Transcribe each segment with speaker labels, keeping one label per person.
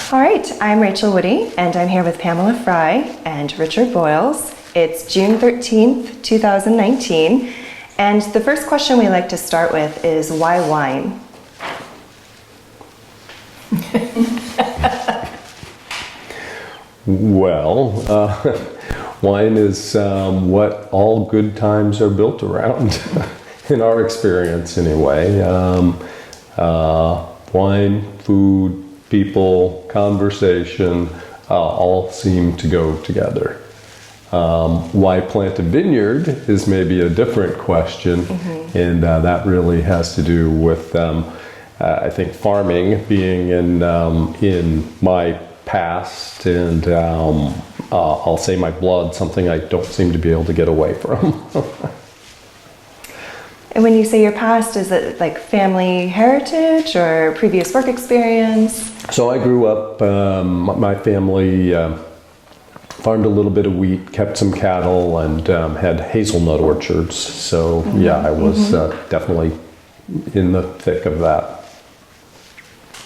Speaker 1: All right, I'm Rachel Woody, and I'm here with Pamela Frye and Richard Boyles. It's June 13th, 2019, and the first question we like to start with is, why wine?
Speaker 2: Well, wine is what all good times are built around, in our experience anyway. Wine, food, people, conversation, all seem to go together. Why plant a vineyard is maybe a different question, and that really has to do with, I think, farming being in my past, and I'll say my blood, something I don't seem to be able to get away from.
Speaker 1: And when you say your past, is it like family heritage or previous work experience?
Speaker 2: So I grew up, my family farmed a little bit of wheat, kept some cattle, and had hazelnut orchards. So yeah, I was definitely in the thick of that.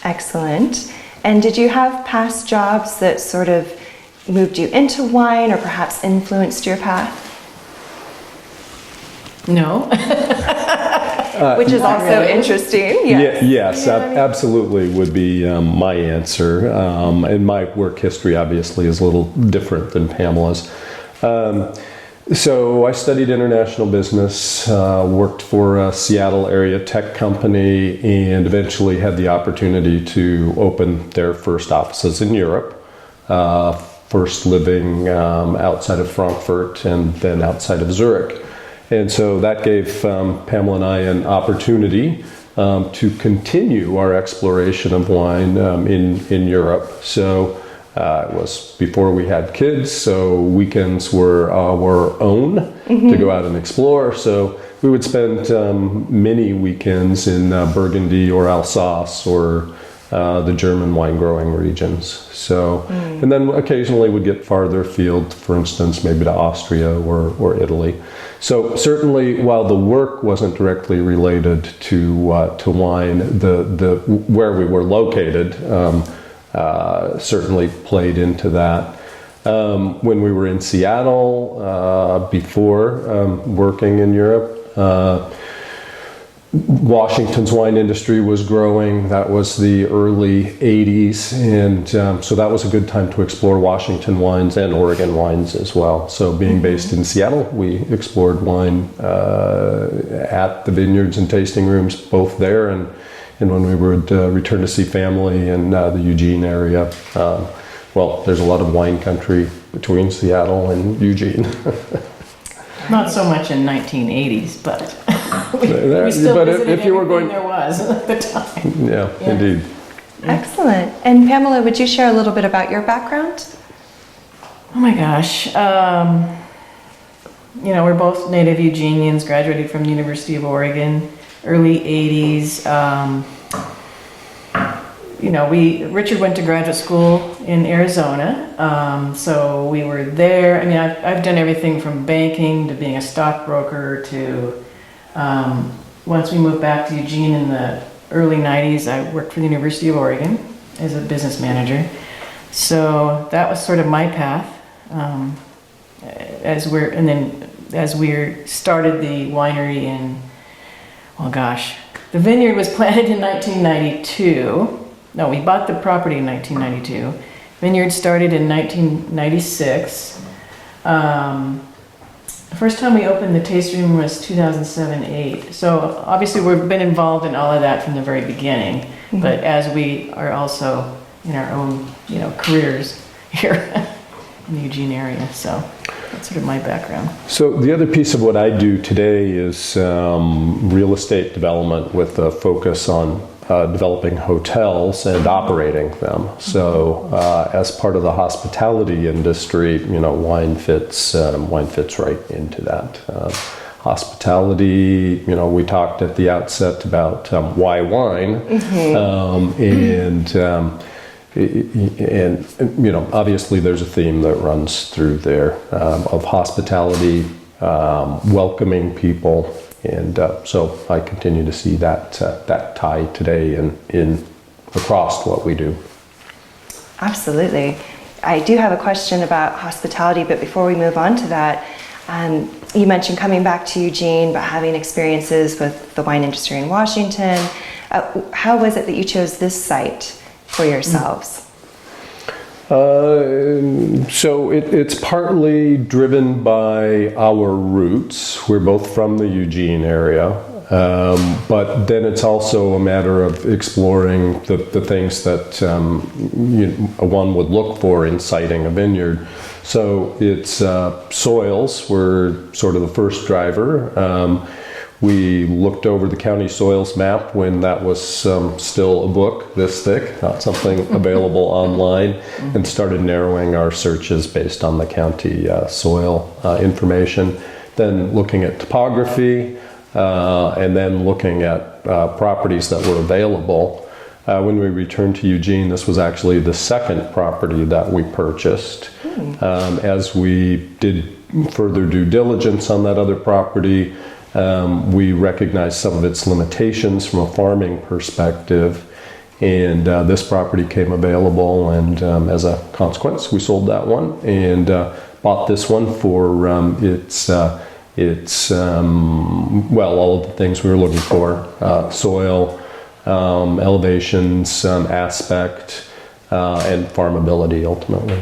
Speaker 1: Excellent. And did you have past jobs that sort of moved you into wine or perhaps influenced your path?
Speaker 3: No.
Speaker 1: Which is also interesting.
Speaker 2: Yes, absolutely would be my answer. And my work history obviously is a little different than Pamela's. So I studied international business, worked for a Seattle area tech company, and eventually had the opportunity to open their first offices in Europe. First living outside of Frankfurt and then outside of Zurich. And so that gave Pamela and I an opportunity to continue our exploration of wine in Europe. So it was before we had kids, so weekends were our own to go out and explore. So we would spend many weekends in Burgundy or Alsace or the German wine growing regions. So, and then occasionally would get farther afield, for instance, maybe to Austria or Italy. So certainly, while the work wasn't directly related to wine, the where we were located certainly played into that. When we were in Seattle before working in Europe, Washington's wine industry was growing. That was the early 80s, and so that was a good time to explore Washington wines and Oregon wines as well. So being based in Seattle, we explored wine at the vineyards and tasting rooms both there and when we would return to see family in the Eugene area. Well, there's a lot of wine country between Seattle and Eugene.
Speaker 3: Not so much in 1980s, but we still
Speaker 2: but
Speaker 3: visited
Speaker 2: if you were
Speaker 3: everything
Speaker 2: going,
Speaker 3: there was at the time.
Speaker 2: Yeah, indeed.
Speaker 1: Excellent. And Pamela, would you share a little bit about your background?
Speaker 3: Oh my gosh. We're both native Eugenians, graduated from the University of Oregon, early 80s. Richard went to graduate school in Arizona, so we were there. I mean, I've done everything from banking to being a stockbroker to, once we moved back to Eugene in the early 90s, I worked for the University of Oregon as a business manager. So that was sort of my path. As we started the winery in, the vineyard was planted in 1992. No, we bought the property in 1992. Vineyard started in 1996. The first time we opened the taste room was 2007-8. So obviously we've been involved in all of that from the very beginning. But as we are also in our own, careers here in the Eugene area. So that's sort of my background.
Speaker 2: So the other piece of what I do today is real estate development with a focus on developing hotels and operating them. So as part of the hospitality industry, wine fits right into that. Hospitality, we talked at the outset about why wine, and obviously there's a theme that runs through there of hospitality, welcoming people. And so I continue to see that tie today in across what we do.
Speaker 1: Absolutely. I do have a question about hospitality, but before we move on to that, you mentioned coming back to Eugene, but having experiences with the wine industry in Washington. How was it that you chose this site for yourselves?
Speaker 2: So it's partly driven by our roots. We're both from the Eugene area, but then it's also a matter of exploring the things that one would look for in siting a vineyard. So it's soils were sort of the first driver. We looked over the county soils map when that was still a book this thick, not something available online, and started narrowing our searches based on the county soil information. Then looking at topography, and then looking at properties that were available. When we returned to Eugene, this was actually the second property that we purchased. As we did further due diligence on that other property, we recognized some of its limitations from a farming perspective, and this property came available, and as a consequence we sold that one and bought this one for its all of the things we were looking for: soil, elevations, aspect, and farmability ultimately.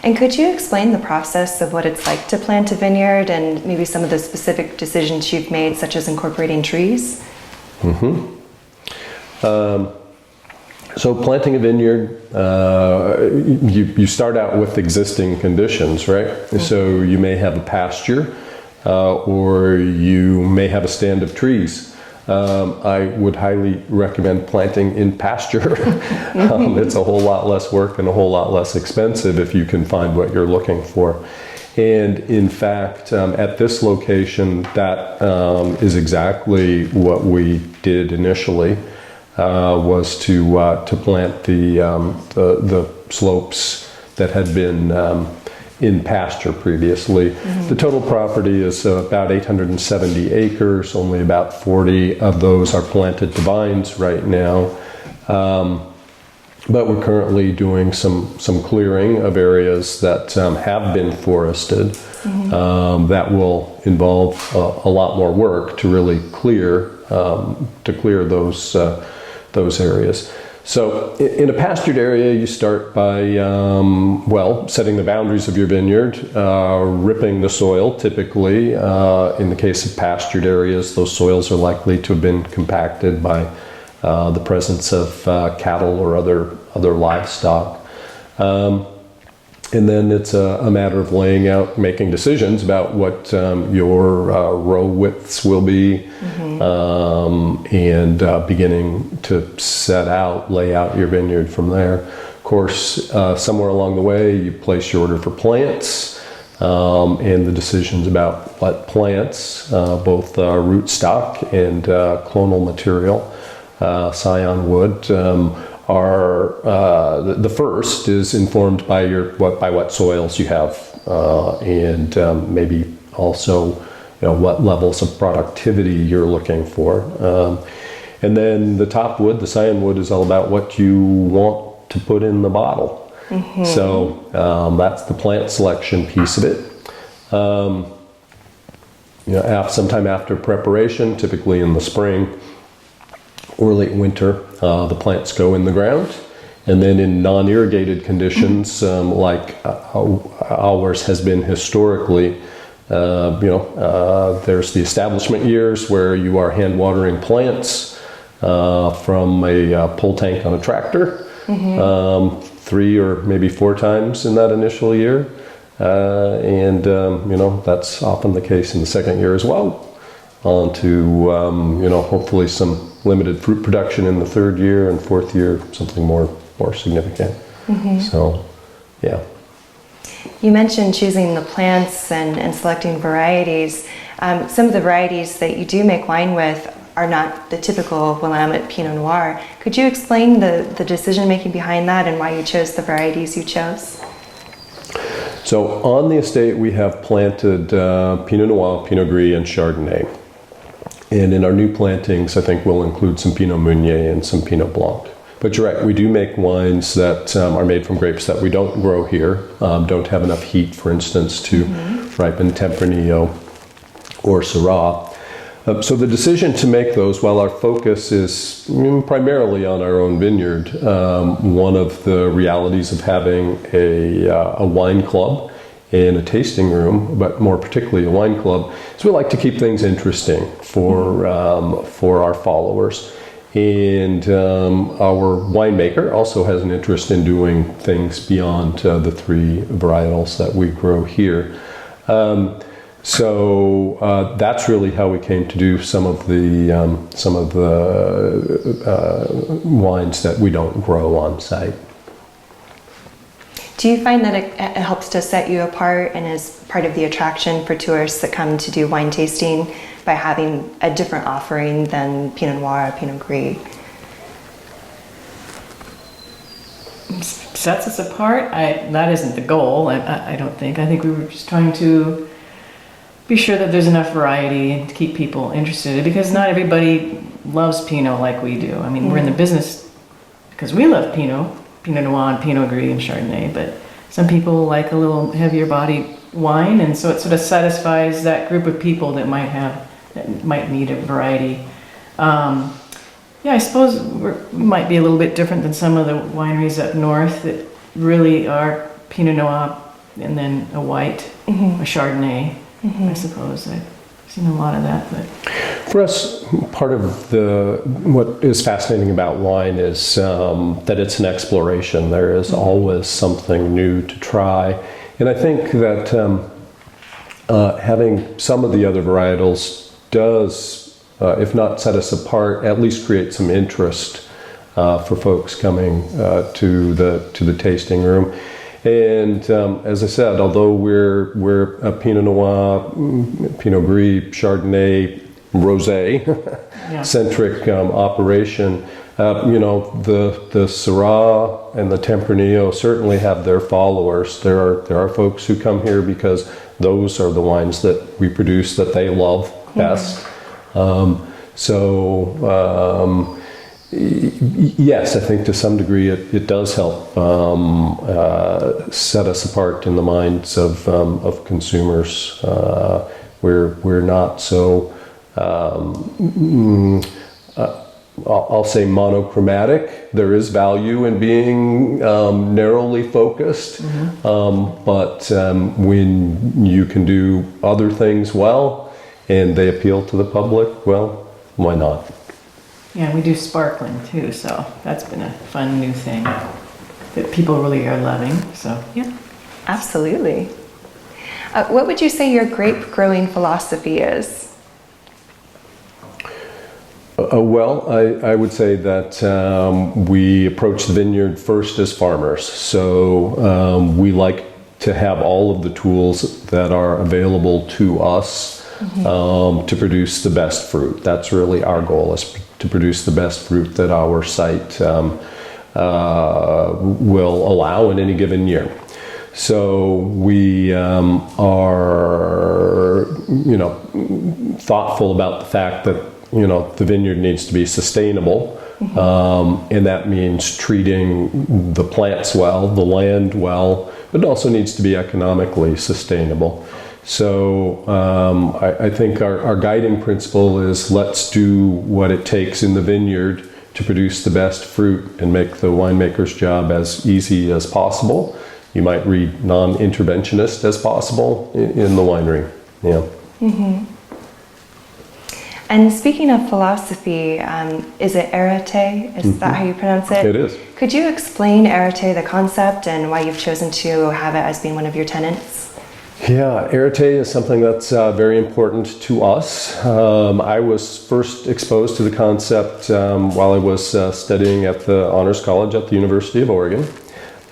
Speaker 1: And could you explain the process of what it's like to plant a vineyard and maybe some of the specific decisions you've made, such as incorporating trees?
Speaker 2: So planting a vineyard, you start out with existing conditions, right? So you may have a pasture, or you may have a stand of trees. I would highly recommend planting in pasture. It's a whole lot less work and a whole lot less expensive if you can find what you're looking for. And in fact, at this location, that is exactly what we did initially, was to plant the slopes that had been in pasture previously. The total property is about 870 acres. Only about 40 of those are planted to vines right now. But we're currently doing some clearing of areas that have been forested. That will involve a lot more work to really clear those areas. So in a pastured area, you start by, setting the boundaries of your vineyard, ripping the soil. Typically, in the case of pastured areas, those soils are likely to have been compacted by the presence of cattle or other livestock. And then it's a matter of laying out, making decisions about what your row widths will be, and beginning to lay out your vineyard from there. Of course, somewhere along the way, you place your order for plants, and the decisions about what plants, both rootstock and clonal material, scion wood, are the first is informed by what soils you have, and maybe also what levels of productivity you're looking for. And then the top wood, the scion wood, is all about what you want to put in the bottle. So that's the plant selection piece of it. Sometime after preparation, typically in the spring or late winter, the plants go in the ground, and then in non-irrigated conditions, like ours has been historically, there's the establishment years where you are hand watering plants from a pull tank on a tractor, 3 or maybe 4 times in that initial year, and that's often the case in the second year as well. On to hopefully some limited fruit production in the third year, and fourth year something more significant. So, yeah.
Speaker 1: You mentioned choosing the plants and selecting varieties. Some of the varieties that you do make wine with are not the typical Willamette Pinot Noir. Could you explain the decision making behind that and why you chose the varieties you chose?
Speaker 2: So on the estate we have planted Pinot Noir, Pinot Gris, and Chardonnay. And in our new plantings, I think we'll include some Pinot Meunier and some Pinot Blanc. But you're right, we do make wines that are made from grapes that we don't grow here, don't have enough heat, for instance, to ripen Tempranillo or Syrah. So the decision to make those, while our focus is primarily on our own vineyard, one of the realities of having a wine club and a tasting room, but more particularly a wine club, is we like to keep things interesting for our followers. And our winemaker also has an interest in doing things beyond the 3 varietals that we grow here. So that's really how we came to do some of the wines that we don't grow on site.
Speaker 1: Do you find that it helps to set you apart and is part of the attraction for tourists that come to do wine tasting by having a different offering than Pinot Noir or Pinot Gris?
Speaker 3: Sets us apart? That isn't the goal, I don't think. I think we were just trying to be sure that there's enough variety and to keep people interested, because not everybody loves Pinot like we do. I mean, we're in the business because we love Pinot Noir and Pinot Gris and Chardonnay, but some people like a little heavier body wine, and so it sort of satisfies that group of people that might need a variety. Yeah, I suppose we might be a little bit different than some of the wineries up north that really are Pinot Noir and then a white, a Chardonnay. I suppose I've seen a lot of that. But
Speaker 2: for us, part of what is fascinating about wine is that it's an exploration. There is always something new to try, and I think that having some of the other varietals does, if not set us apart, at least create some interest for folks coming to the tasting room. And as I said, although we're a Pinot Noir, Pinot Gris, Chardonnay, Rosé centric operation, the Syrah and the Tempranillo certainly have their followers. There are folks who come here because those are the wines that we produce that they love best. Yes, I think to some degree it does help set us apart in the minds of consumers. We're not so I'll say monochromatic. There is value in being narrowly focused, but when you can do other things well and they appeal to the public, well, why not?
Speaker 3: yeah, we do sparkling too, so that's been a fun new thing that people really are loving. So yeah,
Speaker 1: Absolutely. What would you say your grape growing philosophy is?
Speaker 2: Well, I would say that we approach the vineyard first as farmers. So we like to have all of the tools that are available to us to produce the best fruit. That's really our goal, is to produce the best fruit that our site will allow in any given year. So we are, thoughtful about the fact that the vineyard needs to be sustainable, and that means treating the plants well, the land well, but it also needs to be economically sustainable. So I think our guiding principle is, let's do what it takes in the vineyard to produce the best fruit and make the winemaker's job as easy as possible. You might read non-interventionist as possible in the winery. Yeah.
Speaker 1: And speaking of philosophy, is it Erte? Is that how you pronounce it?
Speaker 2: It is.
Speaker 1: Could you explain Erte, the concept, and why you've chosen to have it as being one of your tenants?
Speaker 2: Yeah, Erte is something that's very important to us. I was first exposed to the concept while I was studying at the Honors College at the University of Oregon.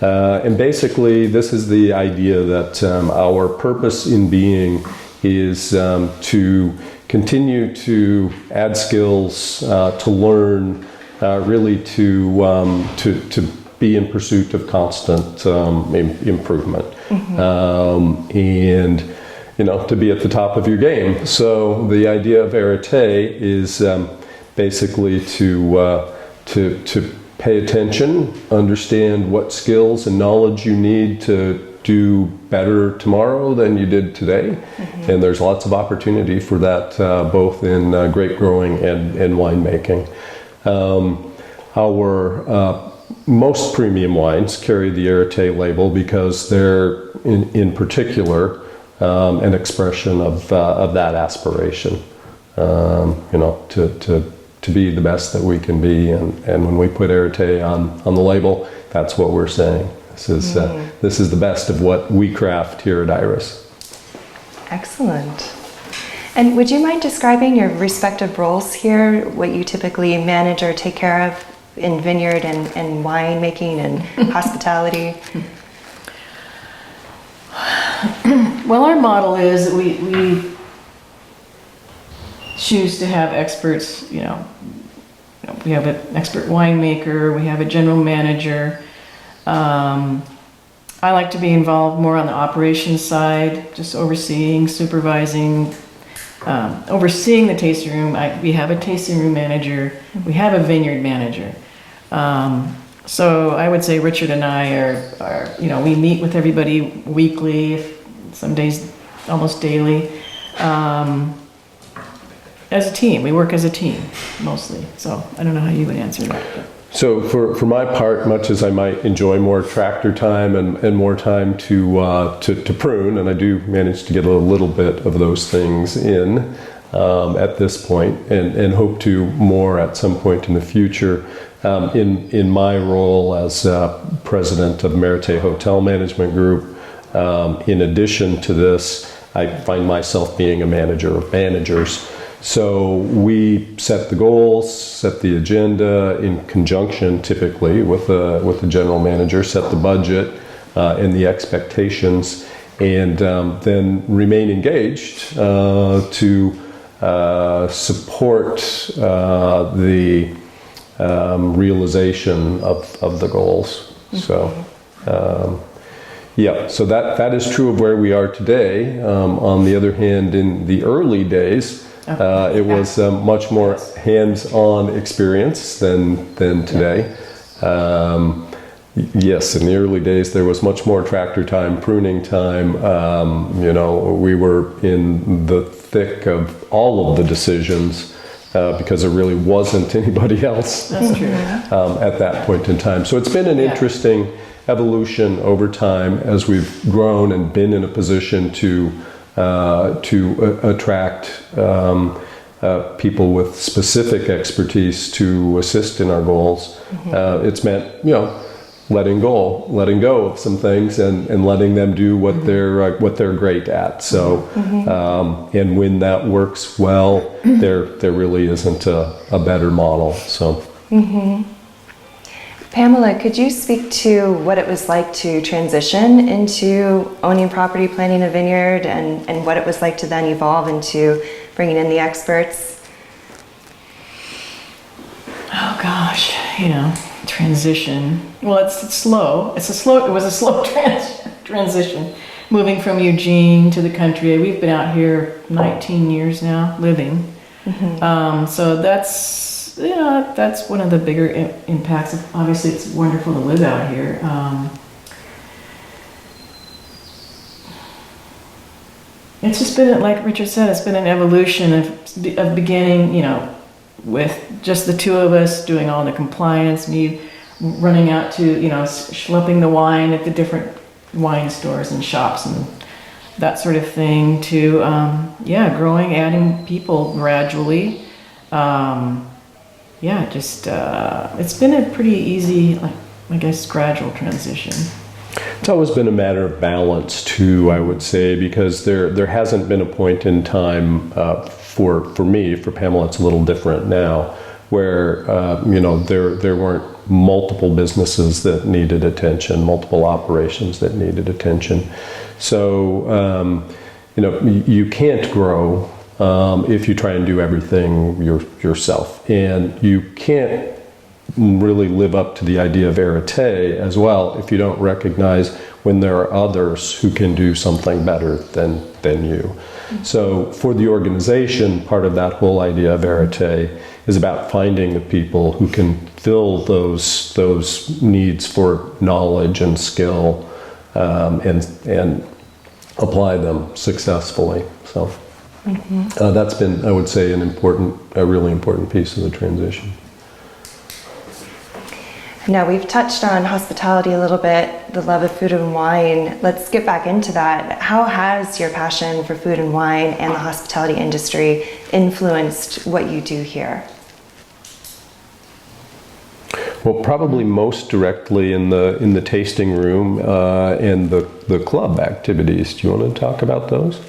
Speaker 2: And basically, this is the idea that our purpose in being is to continue to add skills, to learn, really to be in pursuit of constant improvement, and to be at the top of your game. So the idea of Erte is basically to pay attention, understand what skills and knowledge you need to do better tomorrow than you did today. And there's lots of opportunity for that, both in grape growing and winemaking. Our most premium wines carry the Erte label because they're, in particular, an expression of that aspiration. To be the best that we can be, and when we put Erte on the label, that's what we're saying. This is the best of what we craft here at Iris.
Speaker 1: Excellent. And would you mind describing your respective roles here, what you typically manage or take care of in vineyard and wine making and hospitality?
Speaker 3: Well, our model is we choose to have experts, we have an expert winemaker, we have a general manager. I like to be involved more on the operations side, just overseeing, supervising, overseeing the tasting room. We have a tasting room manager, we have a vineyard manager. So I would say Richard and I are we meet with everybody weekly, some days almost daily. As a team, we work as a team mostly. So I don't know how you would answer that. But.
Speaker 2: So for my part, much as I might enjoy more tractor time and more time to prune, and I do manage to get a little bit of those things in at this point, and hope to more at some point in the future. In my role as president of Erte Hotel Management Group, in addition to this, I find myself being a manager of managers. So we set the goals, set the agenda in conjunction typically with the general manager, set the budget and the expectations, and then remain engaged to support the realization of the goals. So so that is true of where we are today. On the other hand, in the early days, it was much more hands-on experience than today. Yes, in the early days there was much more tractor time, pruning time. We were in the thick of all of the decisions because there really wasn't anybody else.
Speaker 3: That's true.
Speaker 2: At that point in time. So it's been an interesting evolution over time as we've grown and been in a position to attract people with specific expertise to assist in our goals. It's meant, letting go of some things and letting them do what they're great at. So, and when that works well, there really isn't a better model. So.
Speaker 1: Pamela, could you speak to what it was like to transition into owning property, planning a vineyard, and what it was like to then evolve into bringing in the experts?
Speaker 3: Oh gosh, transition. Well, it's slow. It was a slow transition. Moving from Eugene to the country. We've been out here 19 years now, living. So that's one of the bigger impacts. Obviously, it's wonderful to live out here. It's just been, like Richard said, it's been an evolution of beginning, with just the two of us doing all the compliance, me running out to, schlepping the wine at the different wine stores and shops and that sort of thing, to, growing, adding people gradually. It's been a pretty easy, gradual transition.
Speaker 2: It's always been a matter of balance too, I would say, because there hasn't been a point in time for me, for Pamela, it's a little different now, where there weren't multiple businesses that needed attention, multiple operations that needed attention. So you can't grow if you try and do everything yourself, and you can't really live up to the idea of Erte as well if you don't recognize when there are others who can do something better than you. So for the organization, part of that whole idea of Erte is about finding the people who can fill those needs for knowledge and skill, and apply them successfully. So that's been, I would say, a really important piece of the transition.
Speaker 1: Now, we've touched on hospitality a little bit, the love of food and wine. Let's get back into that. How has your passion for food and wine and the hospitality industry influenced what you do here?
Speaker 2: Well, probably most directly in the tasting room and the club activities. Do you want to talk about those?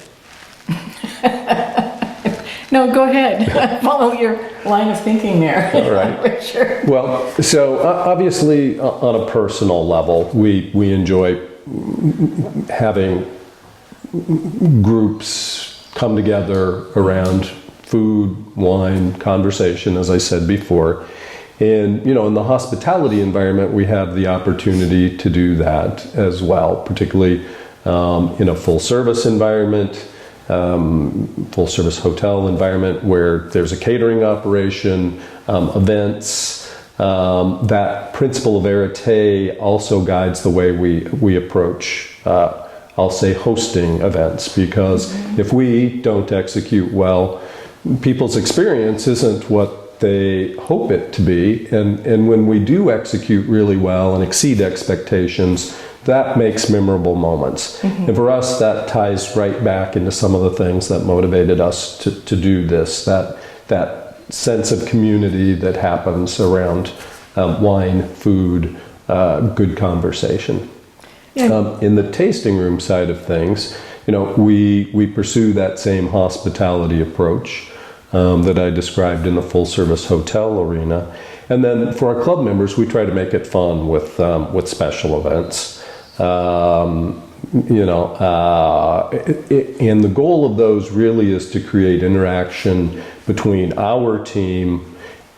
Speaker 3: No, go ahead. Follow your line of thinking there.
Speaker 2: All right.
Speaker 3: Sure.
Speaker 2: Well, so obviously on a personal level, we enjoy having groups come together around food, wine, conversation, as I said before. And, in the hospitality environment, we have the opportunity to do that as well, particularly in a full service environment. Full service hotel environment where there's a catering operation, events. That principle of Erte also guides the way we approach, I'll say, hosting events, because if we don't execute well, people's experience isn't what they hope it to be. And when we do execute really well and exceed expectations, that makes memorable moments. And for us, that ties right back into some of the things that motivated us to do this, that sense of community that happens around wine, food, good conversation. Yeah. In the tasting room side of things, we pursue that same hospitality approach that I described in the full service hotel arena. And then for our club members, we try to make it fun with special events. And the goal of those really is to create interaction between our team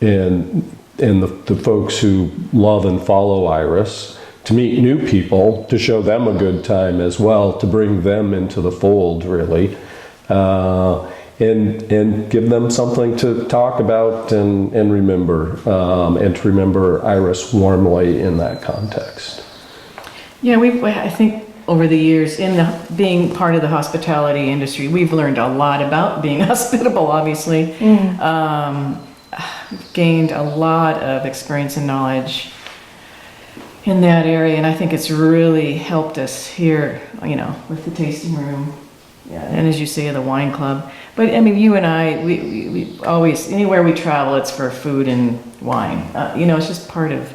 Speaker 2: and the folks who love and follow Iris, to meet new people, to show them a good time as well, to bring them into the fold, really, and give them something to talk about and remember, and to remember Iris warmly in that context.
Speaker 3: Yeah, I think over the years, being part of the hospitality industry, we've learned a lot about being hospitable, obviously. Gained a lot of experience and knowledge in that area, and I think it's really helped us here, with the tasting room, and as you say, the wine club. But I mean, you and I, we always, anywhere we travel, it's for food and wine. It's just part of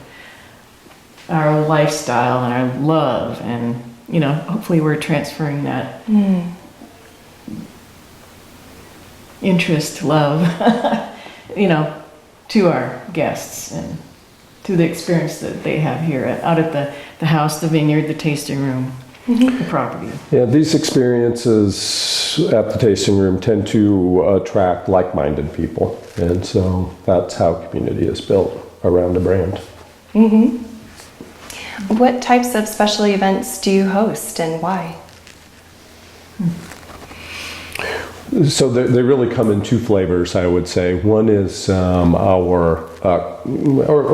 Speaker 3: our lifestyle and our love, and hopefully we're transferring that interest, love, to our guests and to the experience that they have here out at the house, the vineyard, the tasting room, the property. Yeah,
Speaker 2: these experiences at the tasting room tend to attract like-minded people, and so that's how community is built around a brand.
Speaker 1: What types of special events do you host and why?
Speaker 2: So they really come in two flavors, I would say. One is or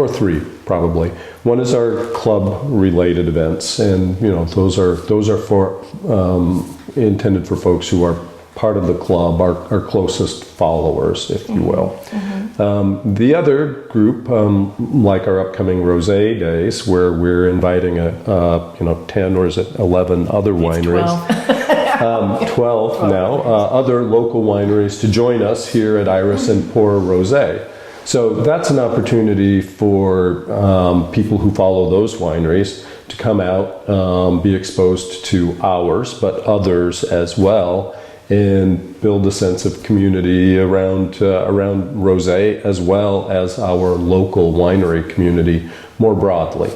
Speaker 2: three probably. One is our club-related events, and those are for intended for folks who are part of the club, our closest followers, if you will. The other group, like our upcoming Rosé Days, where we're inviting 10 or is it 11 other wineries. 12 now, other local wineries to join us here at Iris and pour rosé. So that's an opportunity for people who follow those wineries to come out, be exposed to ours, but others as well, and build a sense of community around rosé, as well as our local winery community more broadly.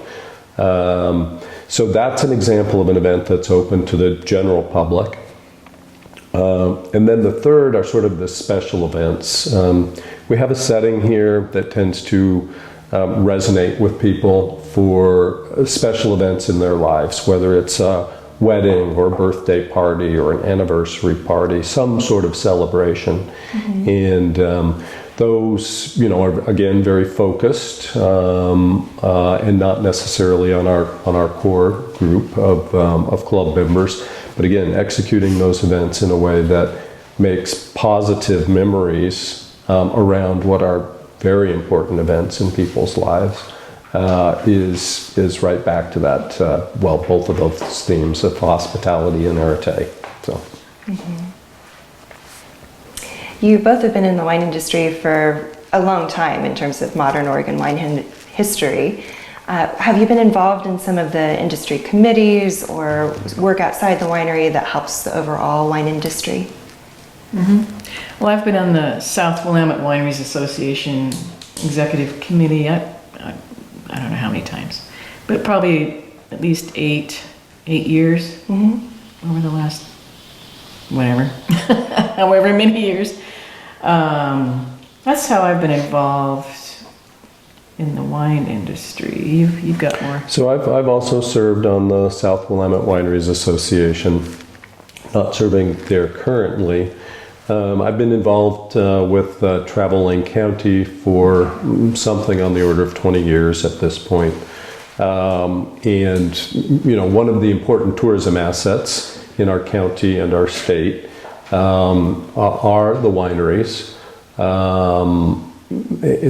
Speaker 2: So that's an example of an event that's open to the general public. And then the third are sort of the special events. We have a setting here that tends to resonate with people for special events in their lives, whether it's a wedding or a birthday party or an anniversary party, some sort of celebration. And Those, are again very focused and not necessarily on our core group of club members, but again, executing those events in a way that makes positive memories around what are very important events in people's lives is right back to that. Both of those themes of hospitality and Erte. So.
Speaker 1: You both have been in the wine industry for a long time in terms of modern Oregon wine history. Have you been involved in some of the industry committees or work outside the winery that helps the overall wine industry?
Speaker 3: Well, I've been on the South Willamette Wineries Association Executive Committee, I don't know how many times, but probably at least eight years over the last, however many years. That's how I've been involved in the wine industry. You've got more.
Speaker 2: So I've also served on the South Willamette Wineries Association, not serving there currently. I've been involved with Travel Lane County for something on the order of 20 years at this point. And, one of the important tourism assets in our county and our state are the wineries.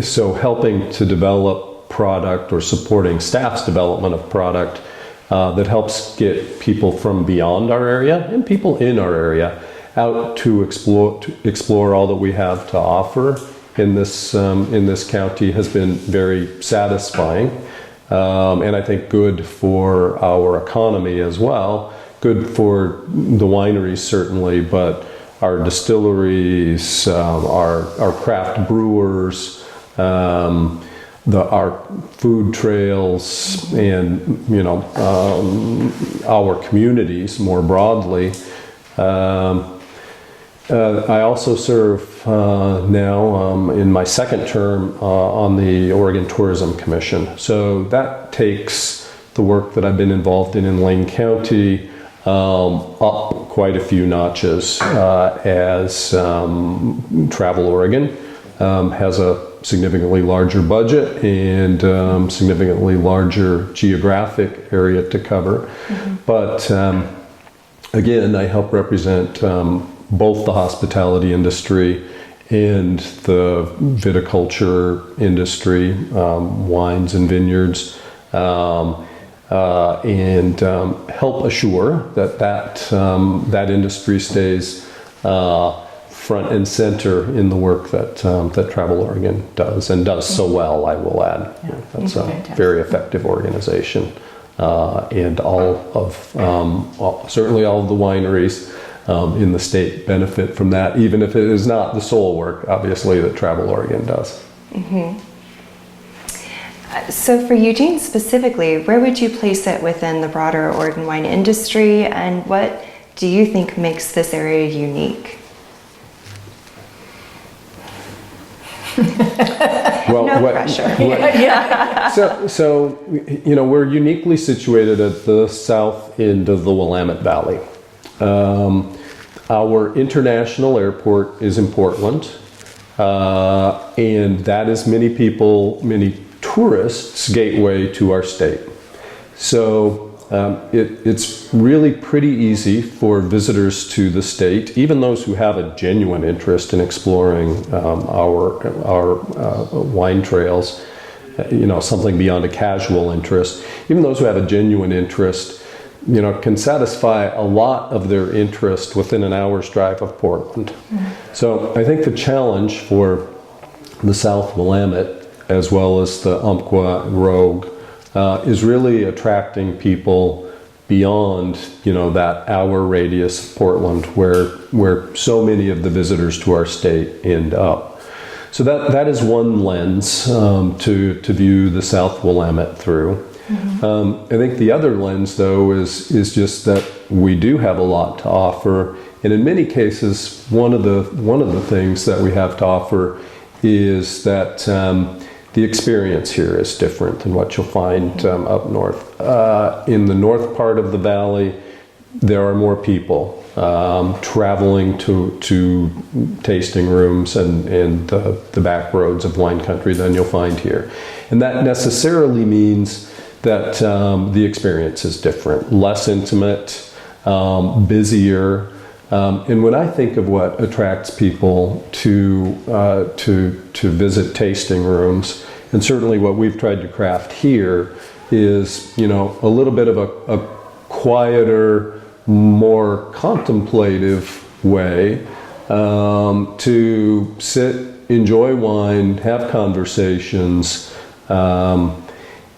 Speaker 2: So helping to develop product or supporting staff's development of product that helps get people from beyond our area and people in our area out to explore all that we have to offer in this county has been very satisfying, and I think good for our economy as well. Good for the wineries certainly, but our distilleries, our craft brewers, our food trails, and our communities more broadly. I also serve now in my second term on the Oregon Tourism Commission. So that takes the work that I've been involved in Lane County up quite a few notches as Travel Oregon has a significantly larger budget and significantly larger geographic area to cover. But again, I help represent both the hospitality industry and the viticulture industry, wines and vineyards, and help assure that industry stays front and center in the work that Travel Oregon does, and does so well, I will add.
Speaker 3: Yeah.
Speaker 2: That's a very effective organization, and certainly all of the wineries in the state benefit from that, even if it is not the sole work, obviously, that Travel Oregon does.
Speaker 1: So for Eugene specifically, where would you place it within the broader Oregon wine industry, and what do you think makes this area unique?
Speaker 2: Well,
Speaker 1: no pressure.
Speaker 2: So, we're uniquely situated at the south end of the Willamette Valley. Our international airport is in Portland, and that is many tourists' gateway to our state. So it's really pretty easy for visitors to the state, even those who have a genuine interest in exploring our wine trails, something beyond a casual interest. Even those who have a genuine interest, can satisfy a lot of their interest within an hour's drive of Portland. So I think the challenge for the South Willamette, as well as the Umpqua Rogue, is really attracting people beyond, that hour radius of Portland, where so many of the visitors to our state end up. So that is one lens to view the South Willamette through. I think the other lens, though, is just that we do have a lot to offer, and in many cases, one of the things that we have to offer is that the experience here is different than what you'll find up north. In the north part of the valley, there are more people. traveling to tasting rooms and the back roads of wine country than you'll find here. And that necessarily means that the experience is different, less intimate, busier. And when I think of what attracts people to visit tasting rooms, and certainly what we've tried to craft here is, a little bit of a quieter, more contemplative way to sit, enjoy wine, have conversations.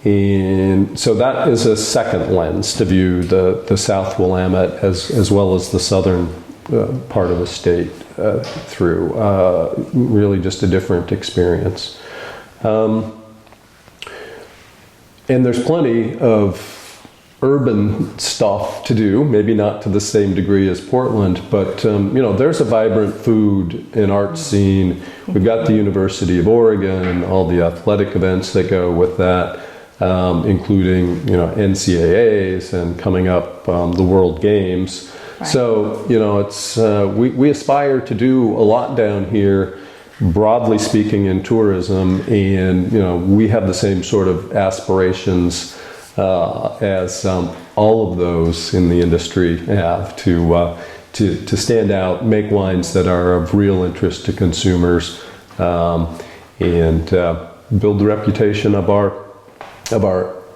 Speaker 2: And so that is a second lens to view the South Willamette as well as the southern part of the state through. Really just a different experience. And there's plenty of urban stuff to do, maybe not to the same degree as Portland, but there's a vibrant food and art scene. We've got the University of Oregon and all the athletic events that go with that, including NCAAs and coming up the World Games. Right. So it's we aspire to do a lot down here, broadly speaking, in tourism, and we have the same sort of aspirations as all of those in the industry have to stand out, make wines that are of real interest to consumers, and build the reputation of our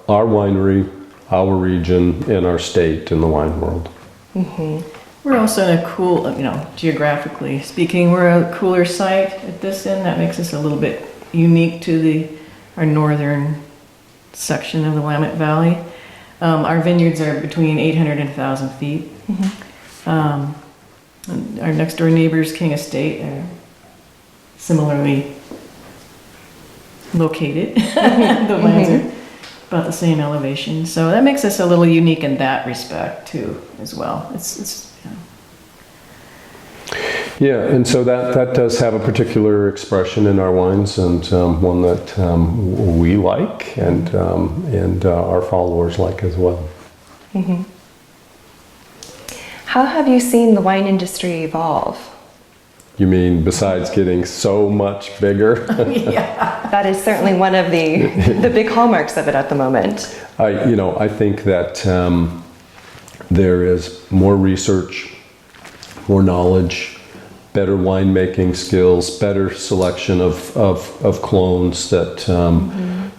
Speaker 2: winery, our region, and our state in the wine world.
Speaker 3: Mm-hmm. We're also in a cool, geographically speaking, we're a cooler site at this end. That makes us a little bit unique to our northern section of the Willamette Valley. Our vineyards are between 800 and 1,000 feet. Mm-hmm. Our next door neighbors, King Estate, are similarly located. The lands are about the same elevation. So that makes us a little unique in that respect too, as well.
Speaker 2: Yeah, and so that does have a particular expression in our wines, and one that we like, and our followers like as well.
Speaker 1: Mm-hmm. How have you seen the wine industry evolve?
Speaker 2: You mean besides getting so much bigger?
Speaker 3: Yeah,
Speaker 1: that is certainly one of the big hallmarks of it at the moment.
Speaker 2: I think that there is more research, more knowledge, better winemaking skills, better selection of clones that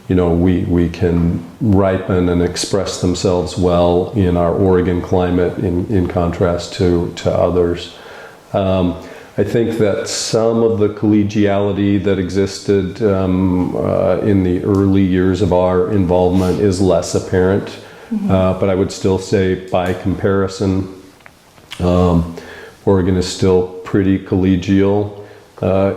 Speaker 2: we can ripen and express themselves well in our Oregon climate in contrast to others. I think that some of the collegiality that existed in the early years of our involvement is less apparent, but I would still say by comparison, Oregon is still pretty collegial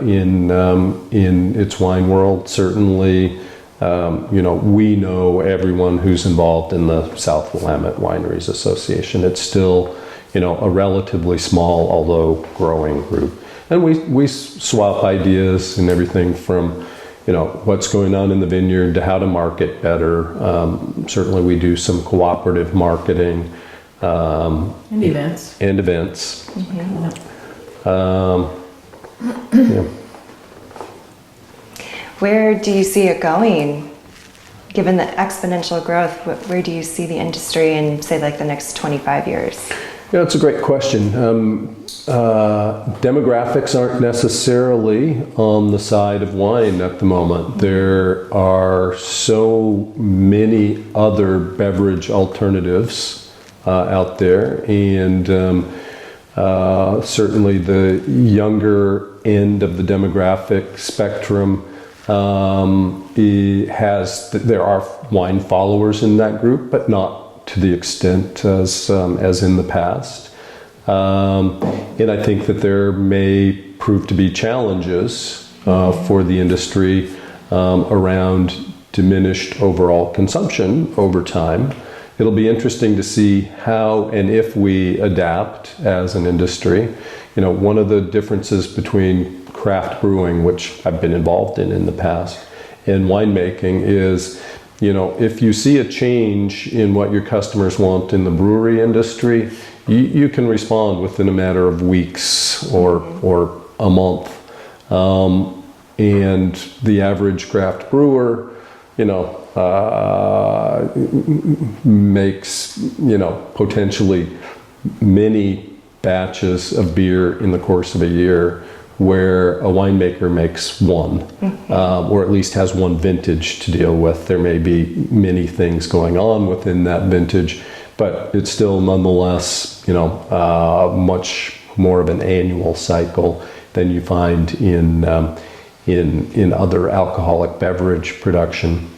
Speaker 2: in its wine world. Certainly, we know everyone who's involved in the South Willamette Wineries Association. It's still, a relatively small, although growing group. And we swap ideas and everything from, what's going on in the vineyard to how to market better. Certainly we do some cooperative marketing.
Speaker 3: And events.
Speaker 1: Mm-hmm.
Speaker 2: Yeah.
Speaker 1: Where do you see it going? Given the exponential growth, where do you see the industry in, say, like the next 25 years?
Speaker 2: Yeah, that's a great question. Demographics aren't necessarily on the side of wine at the moment. There are so many other beverage alternatives out there, and certainly the younger end of the demographic spectrum there are wine followers in that group, but not to the extent as in the past. And I think that there may prove to be challenges for the industry around diminished overall consumption over time. It'll be interesting to see how and if we adapt as an industry. One of the differences between craft brewing, which I've been involved in the past, and winemaking is, if you see a change in what your customers want in the brewery industry, you can respond within a matter of weeks or a month. And the average craft brewer, makes, potentially many batches of beer in the course of a year, where a winemaker makes one, or at least has one vintage to deal with. There may be many things going on within that vintage, but it's still nonetheless, much more of an annual cycle than you find in other alcoholic beverage production.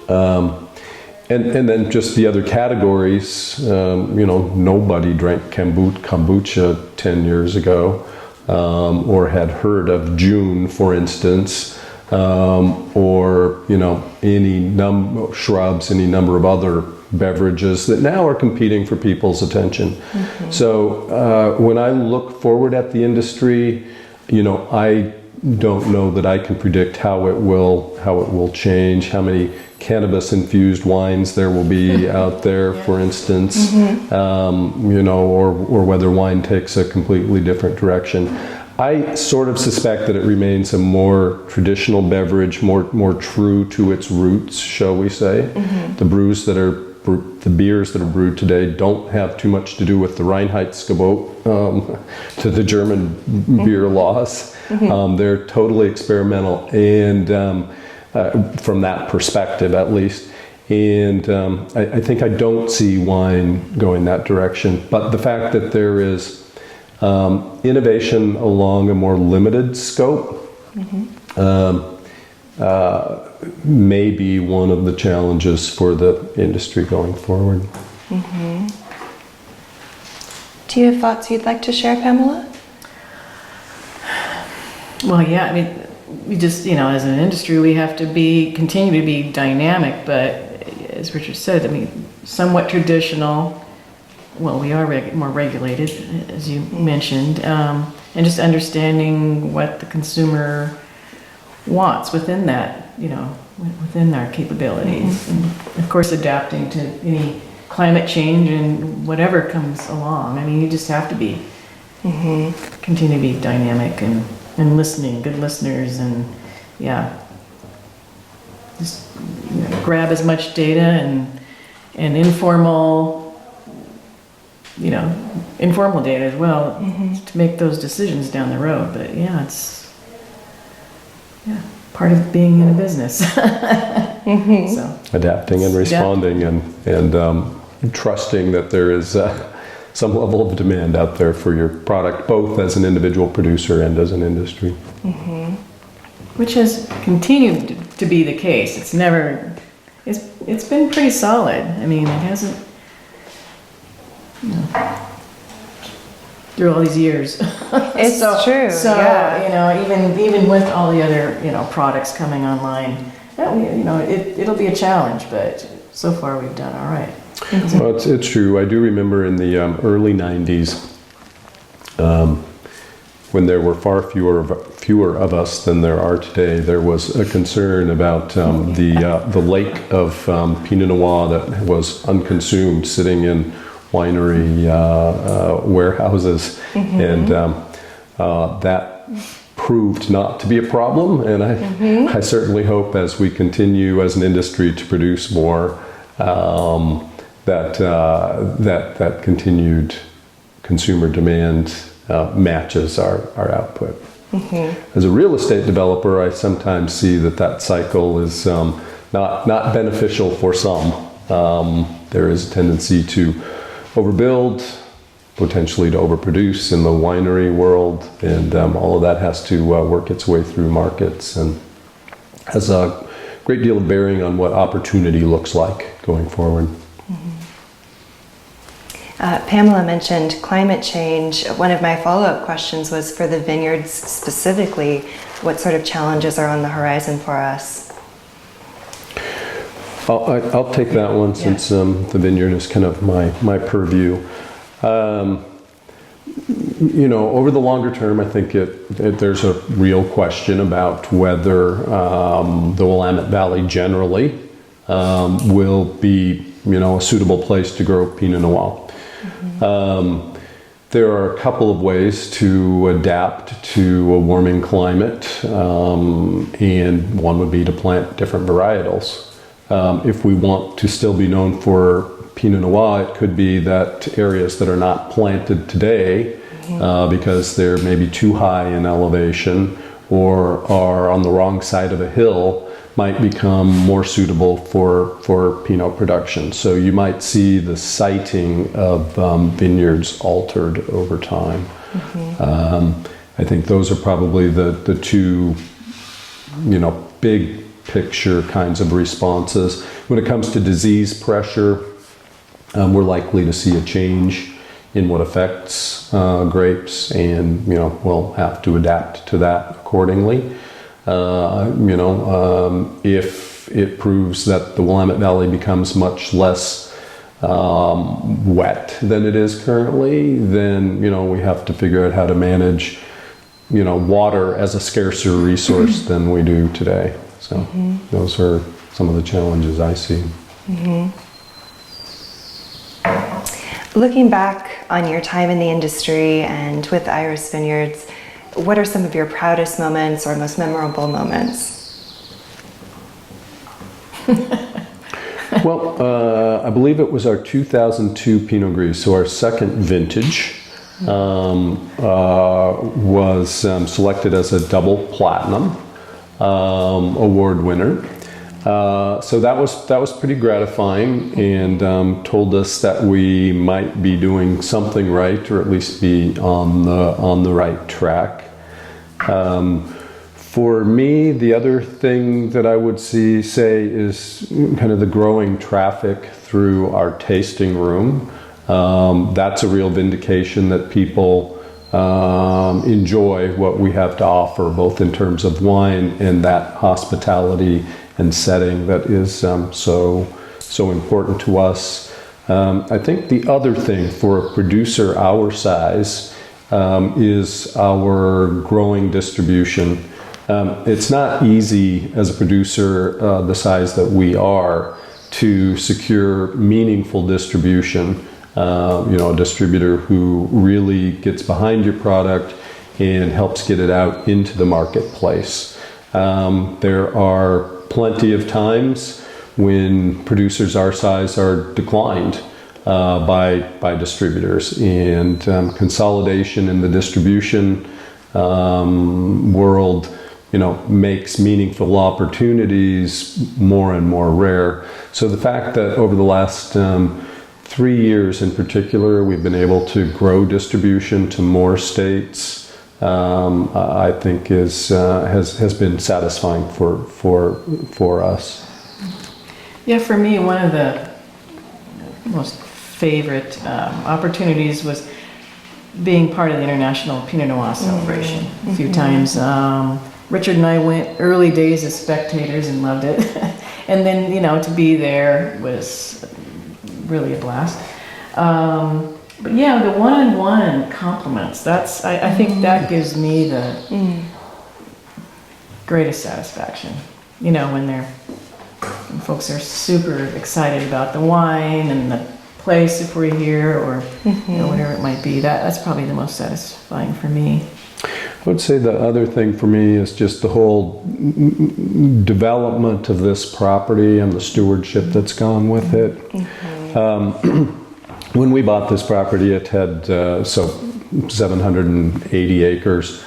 Speaker 2: And then just the other categories, nobody drank kombucha 10 years ago, or had heard of June, for instance, or, any shrubs, any number of other beverages that now are competing for people's attention. So when I look forward at the industry, I don't know that I can predict how it will change, how many cannabis-infused wines there will be out there, for instance, or whether wine takes a completely different direction. I sort of suspect that it remains a more traditional beverage, more true to its roots, shall we say. The the beers that are brewed today don't have too much to do with the Reinheitsgebot, to the German beer laws. They're totally experimental, and from that perspective at least. And I think I don't see wine going that direction. But the fact that there is innovation along a more limited scope may be one of the challenges for the industry going forward.
Speaker 1: Do you have thoughts you'd like to share, Pamela?
Speaker 3: Well, yeah, I mean, we just, as an industry, we have to continue to be dynamic, but as Richard said, I mean, somewhat traditional. Well, we are more regulated, as you mentioned, and just understanding what the consumer wants within that, within our capabilities. And of course, adapting to any climate change and whatever comes along. I mean, you just have to be, continue to be dynamic and listening, good listeners, and just grab as much data and informal data as well to make those decisions down the road. But it's part of being in a business. So
Speaker 2: Adapting and responding and trusting that there is some level of demand out there for your product, both as an individual producer and as an industry.
Speaker 3: Which has continued to be the case. It's been pretty solid. I mean, it hasn't, through all these years.
Speaker 1: It's true.
Speaker 3: So, even with all the other, products coming online, it'll be a challenge, but so far we've done all right.
Speaker 2: Well, it's true. I do remember in the early 90s, when there were far fewer of us than there are today, there was a concern about the lake of Pinot Noir that was unconsumed sitting in winery warehouses, and that proved not to be a problem. And I certainly hope, as we continue as an industry to produce more, that continued consumer demand matches our output. As a real estate developer, I sometimes see that cycle is not beneficial for some. There is a tendency to overbuild, potentially to overproduce in the winery world, and all of that has to work its way through markets, and has a great deal of bearing on what opportunity looks like going forward.
Speaker 1: Pamela mentioned climate change. One of my follow-up questions was for the vineyards specifically, what sort of challenges are on the horizon for us?
Speaker 2: I'll take that one, since the vineyard is kind of my purview. Over the longer term, I think there's a real question about whether the Willamette Valley generally will be, a suitable place to grow Pinot Noir. There are a couple of ways to adapt to a warming climate, and one would be to plant different varietals. If we want to still be known for Pinot Noir, it could be that areas that are not planted today because they're maybe too high in elevation or are on the wrong side of a hill might become more suitable for Pinot production. So you might see the siting of vineyards altered over time. I think those are probably the two, big picture kinds of responses. When it comes to disease pressure, we're likely to see a change in what affects grapes, and we'll have to adapt to that accordingly. If it proves that the Willamette Valley becomes much less wet than it is currently, then we have to figure out how to manage water as a scarcer resource than we do today. So those are some of the challenges I see.
Speaker 1: Looking back on your time in the industry and with Iris Vineyards, what are some of your proudest moments or most memorable moments?
Speaker 2: Well, I believe it was our 2002 Pinot Gris, so our second vintage, was selected as a double platinum award winner. So that was pretty gratifying, and told us that we might be doing something right, or at least be on the right track. For me, the other thing that I would say is kind of the growing traffic through our tasting room. That's a real vindication that people enjoy what we have to offer, both in terms of wine and that hospitality and setting that is so important to us. I think the other thing for a producer our size is our growing distribution. It's not easy as a producer the size that we are to secure meaningful distribution. A distributor who really gets behind your product and helps get it out into the marketplace. There are plenty of times when producers our size are declined by distributors, and consolidation in the distribution world makes meaningful opportunities more and more rare. So the fact that over the last 3 years in particular we've been able to grow distribution to more states, I think has been satisfying for us.
Speaker 3: Yeah, for me, one of the most favorite opportunities was being part of the International Pinot Noir celebration a few times. Richard and I went early days as spectators and loved it. And then, to be there was really a blast. But yeah, the one-on-one compliments, I think that gives me the greatest satisfaction. When folks are super excited about the wine and the place if we're here, or whatever it might be. That's probably the most satisfying for me.
Speaker 2: I would say the other thing for me is just the whole development of this property and the stewardship that's gone with it. When we bought this property, it had 780 acres,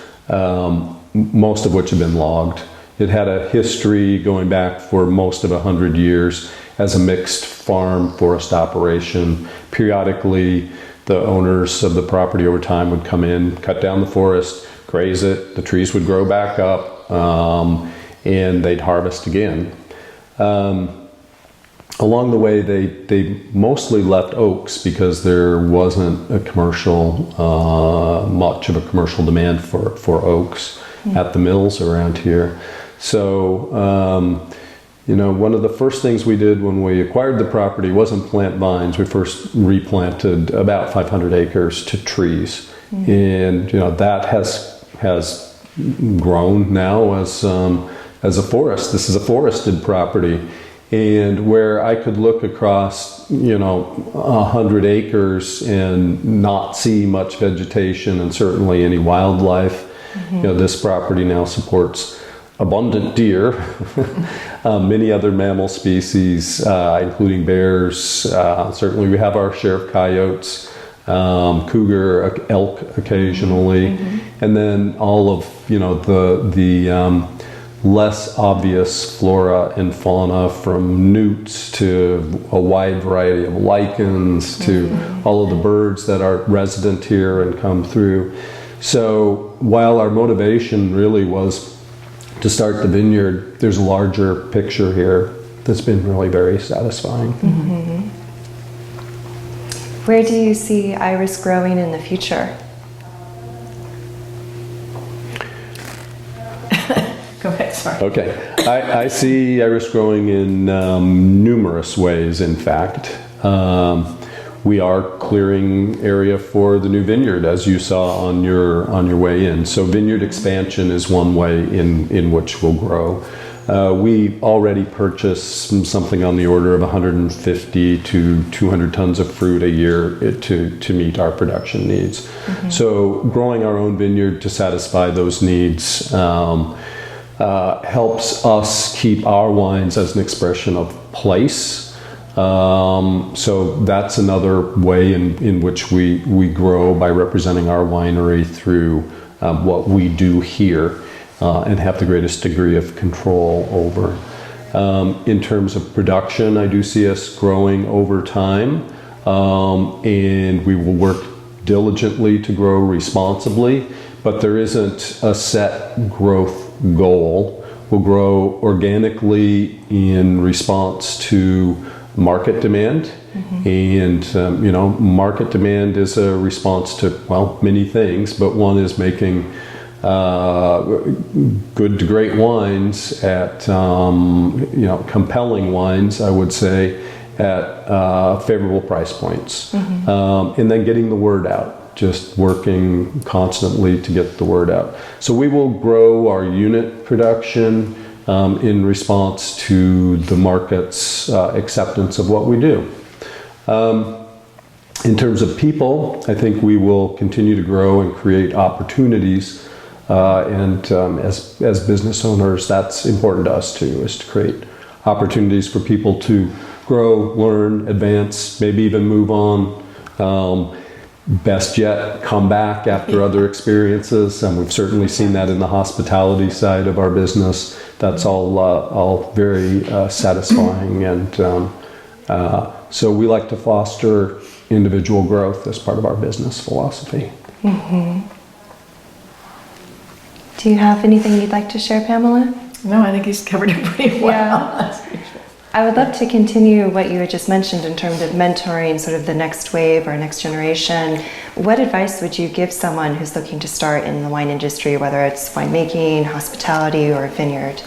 Speaker 2: most of which had been logged. It had a history going back for most of 100 years as a mixed farm forest operation. Periodically, the owners of the property over time would come in, cut down the forest, graze it, the trees would grow back up, and they'd harvest again. Along the way, they mostly left oaks because there wasn't a much of a commercial demand for oaks at the mills around here. So, one of the first things we did when we acquired the property wasn't plant vines. We first replanted about 500 acres to trees, and that has grown now as a forest. This is a forested property. And where I could look across, 100 acres and not see much vegetation and certainly any wildlife, this property now supports abundant deer, many other mammal species, including bears. Certainly we have our share of coyotes, cougar, elk occasionally, and then all of, the less obvious flora and fauna, from newts to a wide variety of lichens to all of the birds that are resident here and come through. So while our motivation really was to start the vineyard, there's a larger picture here that's been really very satisfying.
Speaker 1: Where do you see Iris growing in the future?
Speaker 3: Go ahead, sorry.
Speaker 2: Okay, I see Iris growing in numerous ways, in fact. We are clearing area for the new vineyard, as you saw on your way in. So vineyard expansion is one way in which we'll grow. We already purchase something on the order of 150 to 200 tons of fruit a year to meet our production needs. So growing our own vineyard to satisfy those needs helps us keep our wines as an expression of place. So that's another way in which we grow, by representing our winery through what we do here and have the greatest degree of control over. In terms of production, I do see us growing over time, and we will work diligently to grow responsibly, but there isn't a set growth goal. We'll grow organically in response to market demand, and market demand is a response to, well, many things, but one is making good to great wines at compelling wines, I would say, at favorable price points, and then getting the word out, just working constantly to get the word out. So we will grow our unit production in response to the market's acceptance of what we do. In terms of people, I think we will continue to grow and create opportunities. As business owners, that's important to us too, is to create opportunities for people to grow, learn, advance, maybe even move on. Best yet, come back after other experiences, and we've certainly seen that in the hospitality side of our business. That's all very satisfying, and so we like to foster individual growth as part of our business philosophy.
Speaker 1: Do you have anything you'd like to share, Pamela?
Speaker 3: No, I think he's covered it pretty well.
Speaker 1: Yeah. I would love to continue what you had just mentioned in terms of mentoring sort of the next wave or next generation. What advice would you give someone who's looking to start in the wine industry, whether it's winemaking, hospitality, or a vineyard?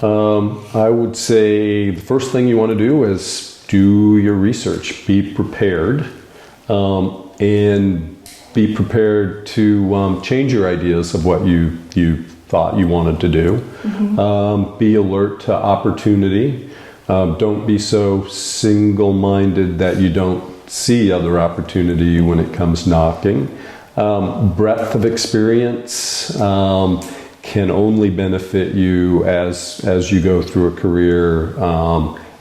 Speaker 2: I would say the first thing you want to do is do your research. Be prepared, and be prepared to change your ideas of what you thought you wanted to do. Be alert to opportunity. Don't be so single-minded that you don't see other opportunity when it comes knocking. Breadth of experience can only benefit you as you go through a career,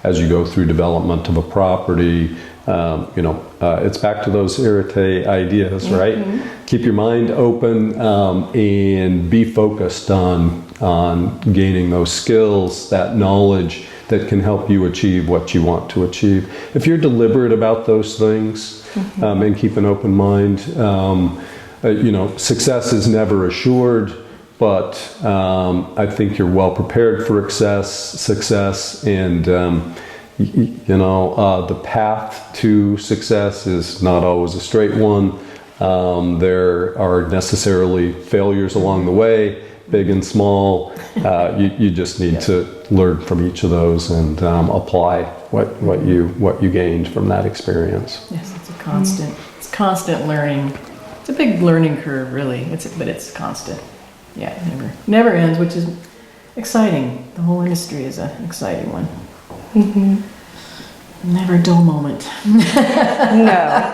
Speaker 2: as you go through development of a property. It's back to those Erte ideas, right? Keep your mind open and be focused on gaining those skills, that knowledge that can help you achieve what you want to achieve. If you're deliberate about those things and keep an open mind, success is never assured, but I think you're well prepared for success, and the path to success is not always a straight one. There are necessarily failures along the way, big and small. You just need to learn from each of those and apply what you gained from that experience.
Speaker 3: Yes, it's constant learning. It's a big learning curve, really. But it's constant. Yeah, it never ends, which is exciting. The whole industry is an exciting one. Never a dull moment.
Speaker 1: No.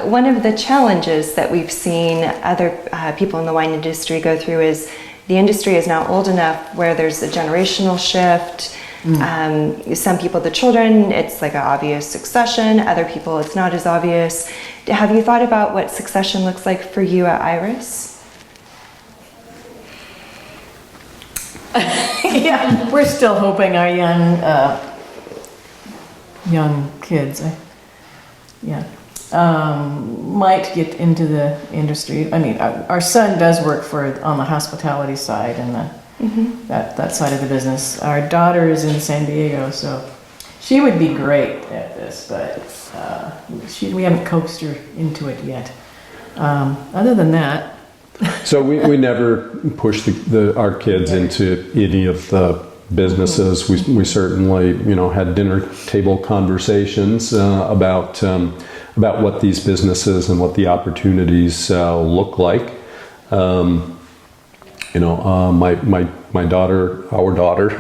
Speaker 1: One of the challenges that we've seen other people in the wine industry go through is the industry is now old enough where there's a generational shift. Some people, the children, it's like an obvious succession. Other people, it's not as obvious. Have you thought about what succession looks like for you at Iris?
Speaker 3: Yeah, we're still hoping our young kids, might get into the industry. I mean, our son does work on the hospitality side and that side of the business. Our daughter is in San Diego, so she would be great at this, but we haven't coaxed her into it yet. Other than that.
Speaker 2: So we never push our kids into any of the businesses. We certainly, had dinner table conversations about what these businesses and what the opportunities look like. My daughter, our daughter,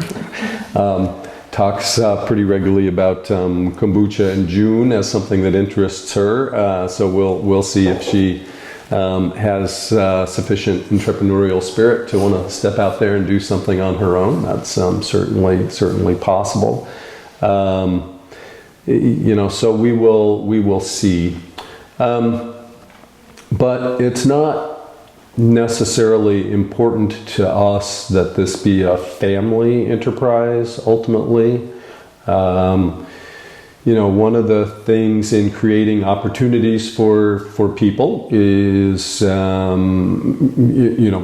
Speaker 2: talks pretty regularly about kombucha in June as something that interests her. So we'll see if she has sufficient entrepreneurial spirit to want to step out there and do something on her own. That's certainly possible. So we will see. But it's not necessarily important to us that this be a family enterprise ultimately. One of the things in creating opportunities for people is,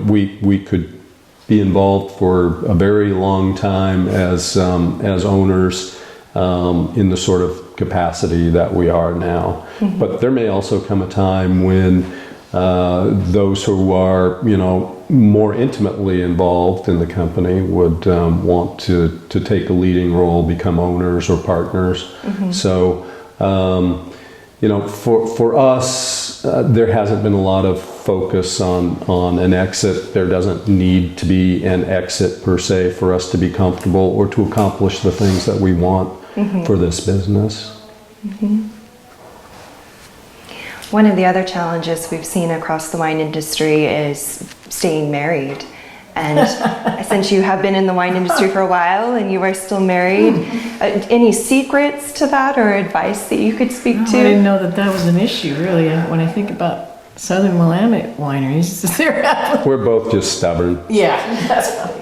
Speaker 2: we could be involved for a very long time as owners in the sort of capacity that we are now. But there may also come a time when those who are, more intimately involved in the company would want to take a leading role, become owners or partners. So, for us, there hasn't been a lot of focus on an exit. There doesn't need to be an exit per se for us to be comfortable or to accomplish the things that we want for this business.
Speaker 1: One of the other challenges we've seen across the wine industry is staying married. And since you have been in the wine industry for a while and you are still married, any secrets to that or advice that you could speak to?
Speaker 3: I didn't know that was an issue, really. When I think about Southern Willamette wineries,
Speaker 2: we're both just stubborn.
Speaker 3: Yeah, that's funny.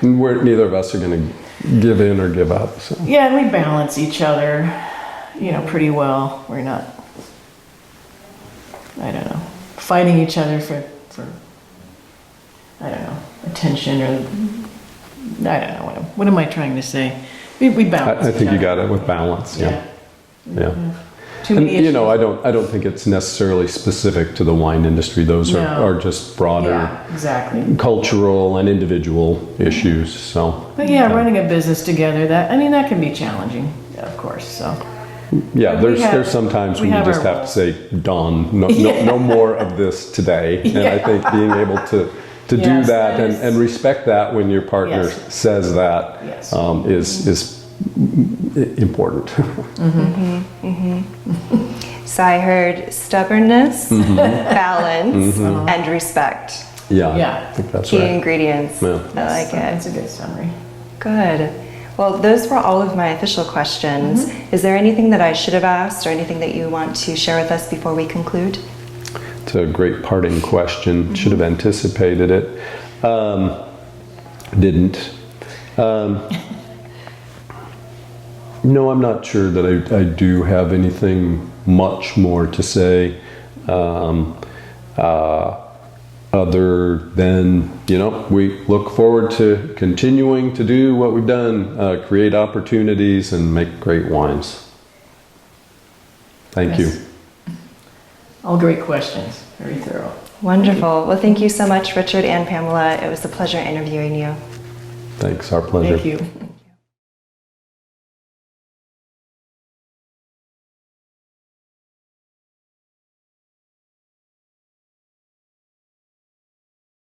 Speaker 2: Neither of us are going to give in or give up. So.
Speaker 3: Yeah, and we balance each other, pretty well. We're not, fighting each other for attention or, what am I trying to say? We balance.
Speaker 2: I think you got it with balance. Yeah.
Speaker 3: Too many issues.
Speaker 2: I don't think it's necessarily specific to the wine industry. Those are just broader,
Speaker 3: exactly,
Speaker 2: cultural and individual issues. So,
Speaker 3: but running a business together, that can be challenging, of course. So,
Speaker 2: there's sometimes when you just have to say, "Dawn, no more of this today." And I think being able to do that and respect that when your partner says that is important.
Speaker 1: So I heard stubbornness, balance, and respect.
Speaker 2: I think that's
Speaker 1: key
Speaker 2: right.
Speaker 1: ingredients.
Speaker 2: Yeah.
Speaker 1: I like it.
Speaker 3: That's a good summary.
Speaker 1: Good. Well, those were all of my official questions. Is there anything that I should have asked or anything that you want to share with us before we conclude?
Speaker 2: It's a great parting question. Should have anticipated it. Didn't. No, I'm not sure that I do have anything much more to say other than, we look forward to continuing to do what we've done, create opportunities and make great wines. Thank you.
Speaker 3: All great questions. Very thorough.
Speaker 1: Wonderful. Well, thank you so much, Richard and Pamela. It was a pleasure interviewing you.
Speaker 2: Thanks, our pleasure.
Speaker 3: Thank you.